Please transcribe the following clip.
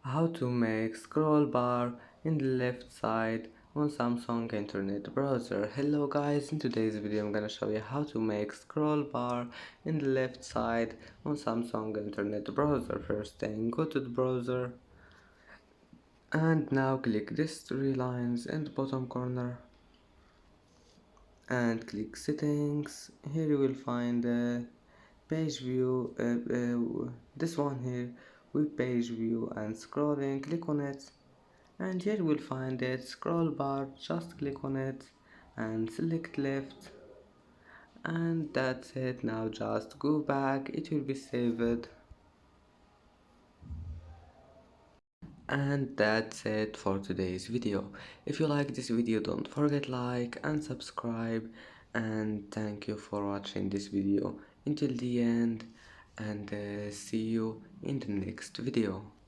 How to make scroll bar in the left side on Samsung Internet Browser. Hello guys, in today's video I'm gonna show you how to make scroll bar in the left side on Samsung Internet Browser. First thing, go to the browser and now click these three lines in the bottom corner and click settings. Here you will find page view, this one here with page view and scrolling. Click on it and here you will find it scroll bar. Just click on it and select left, and that's it. Now just go back, it will be saved. And that's it for today's video. If you like this video, don't forget like and subscribe, and thank you for watching this video until the end, and see you in the next video.